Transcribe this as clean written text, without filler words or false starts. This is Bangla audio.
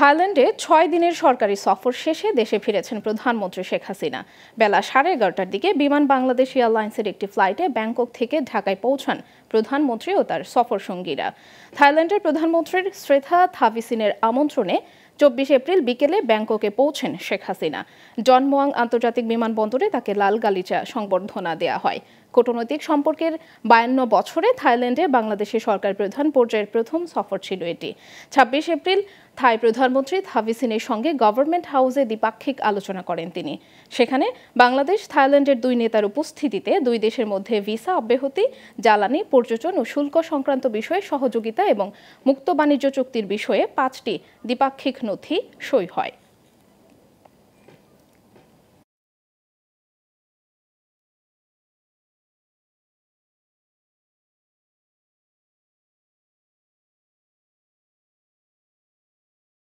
থাইল্যান্ডে ৬ দিনের সরকারি সফর শেষে দেশে ফিরেছেন প্রধানমন্ত্রী শেখ হাসিনা। বেলা 11:30টার দিকে বিমান বাংলাদেশ এয়ারলাইন্সের একটি ফ্লাইটে ব্যাংকক থেকে ঢাকায় পৌঁছান প্রধানমন্ত্রী ও তার সফর সঙ্গীরা। থাইল্যান্ডের প্রধানমন্ত্রীর শ্রেথা থাভিসিনের আমন্ত্রণে ২৪ এপ্রিল বিকেলে ব্যাংককে পৌঁছেন শেখ হাসিনা। জন মুয়াং আন্তর্জাতিক বিমানবন্দরে তাকে লাল গালিচা সংবর্ধনা দেয়া হয়। কূটনৈতিক সম্পর্কের ৫২ বছরে থাইল্যান্ডে বাংলাদেশের সরকার প্রধান পর্যায়ের প্রথম সফর ছিল এটি। ২৬ এপ্রিল থাই প্রধানমন্ত্রী থাভিসিনের সঙ্গে গভর্নমেন্ট হাউসে দ্বিপাক্ষিক আলোচনা করেন তিনি। সেখানে বাংলাদেশ থাইল্যান্ডের দুই নেতার উপস্থিতিতে দুই দেশের মধ্যে ভিসা অব্যাহতি, জ্বালানি, পর্যটন ও শুল্ক সংক্রান্ত বিষয়ে সহযোগিতা এবং মুক্ত বাণিজ্য চুক্তির বিষয়ে ৫টি দ্বিপাক্ষিক নথি সই হয়।